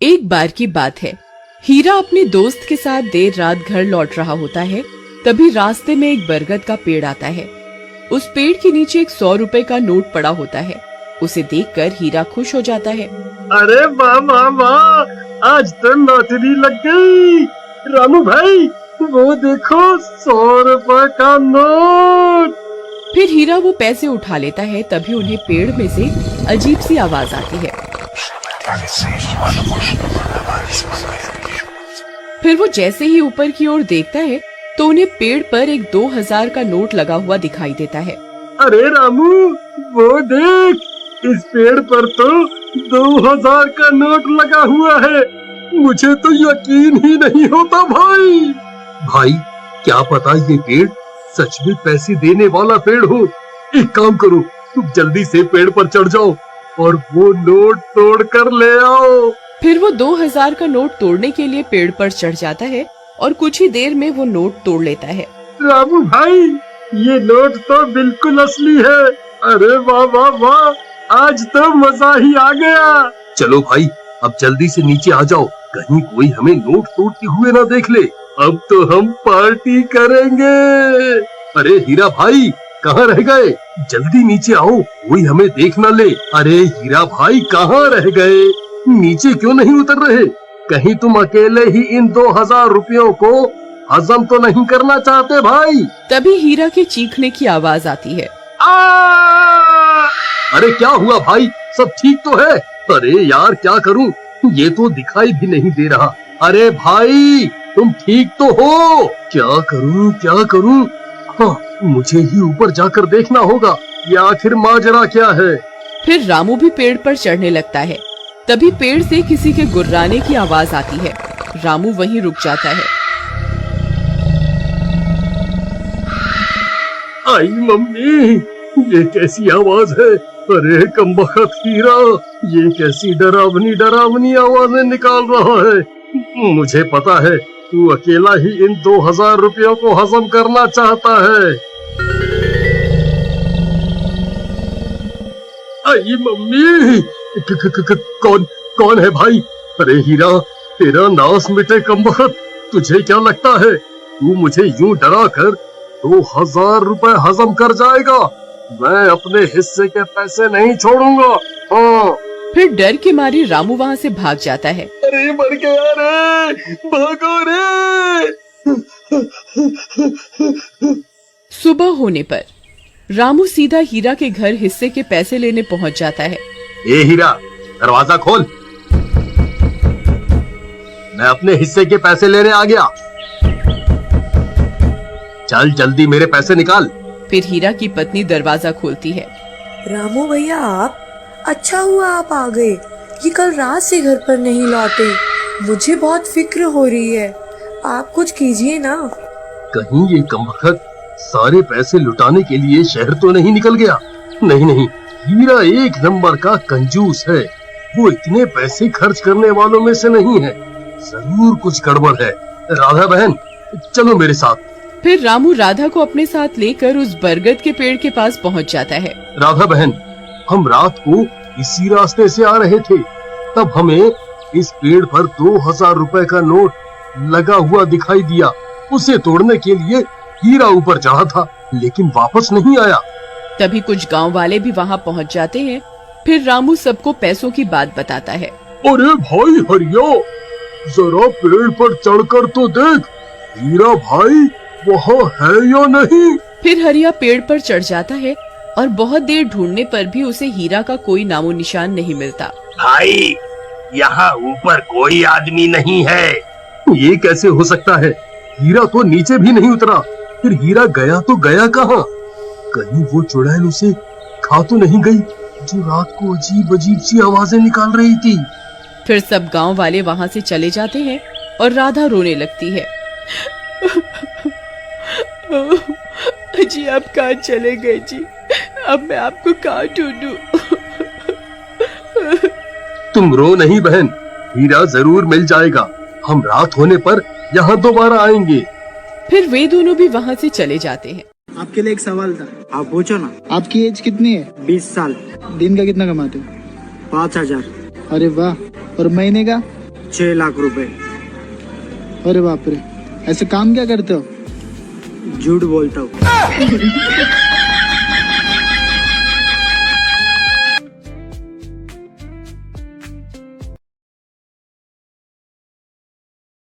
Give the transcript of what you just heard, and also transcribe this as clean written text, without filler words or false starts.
एक बार की बात है, हीरा अपने दोस्त के साथ देर रात घर लौट रहा होता है। तभी रास्ते में एक बरगद का पेड़ आता है। उस पेड़ के नीचे एक 100 रुपए का नोट पड़ा होता है। उसे देखकर हीरा खुश हो जाता है। अरे वाह वाह वाह, आज तो लॉटरी लग गई। रामू भाई, वो देखो 100 रुपए का नोट। फिर हीरा वो पैसे उठा लेता है। तभी उन्हें पेड़ में से अजीब सी आवाज आती है। फिर वो जैसे ही ऊपर की ओर देखता है तो उन्हें पेड़ पर एक 2000 का नोट लगा हुआ दिखाई देता है। अरे रामू, वो देख, इस पेड़ पर तो 2000 का नोट लगा हुआ है। मुझे तो यकीन ही नहीं होता भाई। भाई, क्या पता ये पेड़ सच में पैसे देने वाला पेड़ हो। एक काम करो, तुम जल्दी से पेड़ पर चढ़ जाओ और वो नोट तोड़ कर ले आओ। फिर वो 2000 का नोट तोड़ने के लिए पेड़ पर चढ़ जाता है और कुछ ही देर में वो नोट तोड़ लेता है। रामू भाई, ये नोट तो बिल्कुल असली है। अरे वाह वाह वाह, आज तो मजा ही आ गया। चलो भाई, अब जल्दी से नीचे आ जाओ, कहीं कोई हमें नोट तोड़ते हुए ना देख ले। अब तो हम पार्टी करेंगे। अरे हीरा भाई, कहाँ रह गए? जल्दी नीचे आओ, कोई हमें देख ना ले। अरे हीरा भाई, कहाँ रह गए? नीचे क्यों नहीं उतर रहे? कहीं तुम अकेले ही इन 2000 रुपयों को हजम तो नहीं करना चाहते भाई? तभी हीरा के चीखने की आवाज आती है। अरे क्या हुआ भाई, सब ठीक तो है? अरे यार, क्या करूं, ये तो दिखाई भी नहीं दे रहा। अरे भाई, तुम ठीक तो हो? क्या करूं? हाँ, मुझे ही ऊपर जाकर देखना होगा, ये आखिर माजरा क्या है। फिर रामू भी पेड़ पर चढ़ने लगता है। तभी पेड़ से किसी के गुर्राने की आवाज आती है। रामू वहीं रुक जाता है। आई मम्मी, ये कैसी आवाज है? अरे कमबख्त हीरा, ये कैसी डरावनी आवाजें निकाल रहा है। मुझे पता है, तू अकेला ही इन 2000 रुपयों को हजम करना चाहता है। आई मम्मी, कौन है भाई? अरे हीरा, तेरा नाश मिटे कमबख्त। तुझे क्या लगता है तू मुझे यूं डरा कर 2000 रुपए हजम कर जाएगा? मैं अपने हिस्से के पैसे नहीं छोड़ूंगा। हाँ। फिर डर के मारे रामू वहाँ से भाग जाता है। अरे मर गया रे, भागो रे। सुबह होने पर रामू सीधा हीरा के घर हिस्से के पैसे लेने पहुँच जाता है। ए हीरा, दरवाजा खोल, मैं अपने हिस्से के पैसे लेने आ गया। चल जल्दी मेरे पैसे निकाल। फिर हीरा की पत्नी दरवाजा खोलती है। रामू भैया, आप? अच्छा हुआ आप आ गए। ये कल रात से घर पर नहीं लौटे। मुझे बहुत फिक्र हो रही है, आप कुछ कीजिए ना। कहीं ये कमबख्त सारे पैसे लुटाने के लिए शहर तो नहीं निकल गया? नहीं, हीरा एक नंबर का कंजूस है। वो इतने पैसे खर्च करने वालों में से नहीं है। जरूर कुछ गड़बड़ है। राधा बहन, चलो मेरे साथ। फिर रामू राधा को अपने साथ लेकर उस बरगद के पेड़ के पास पहुंच जाता है। राधा बहन, हम रात को इसी रास्ते से आ रहे थे, तब हमें इस पेड़ पर 2000 रुपए का नोट लगा हुआ दिखाई दिया। उसे तोड़ने के लिए हीरा ऊपर चढ़ा था, लेकिन वापस नहीं आया। तभी कुछ गांव वाले भी वहां पहुंच जाते हैं। फिर रामू सबको पैसों की बात बताता है। अरे भाई हरिया, जरा पेड़ पर चढ़कर तो देख, हीरा भाई वहाँ है या नहीं? फिर हरिया पेड़ पर चढ़ जाता है और बहुत देर ढूंढने पर भी उसे हीरा का कोई नामो निशान नहीं मिलता। भाई, यहाँ ऊपर कोई आदमी नहीं है। ये कैसे हो सकता है? हीरा तो नीचे भी नहीं उतरा। फिर हीरा गया तो गया कहाँ? कहीं वो चुड़ैल उसे खा तो नहीं गई, जो रात को अजीब सी आवाजें निकाल रही थी? फिर सब गांव वाले वहाँ से चले जाते हैं और राधा रोने लगती है। जी आप कहाँ चले गए जी? अब मैं आपको कहाँ ढूंढूं? तुम रो नहीं बहन, हीरा जरूर मिल जाएगा। हम रात होने पर यहाँ दोबारा आएंगे। फिर वे दोनों भी वहाँ से चले जाते हैं। आपके लिए एक सवाल था, आप पूछो ना। आपकी एज कितनी है? 20 साल। दिन का कितना कमाते हो? 5000। अरे वाह, और महीने का? 6 लाख रुपए। अरे बाप रे, ऐसे काम क्या करते हो? झूठ बोलता हूँ।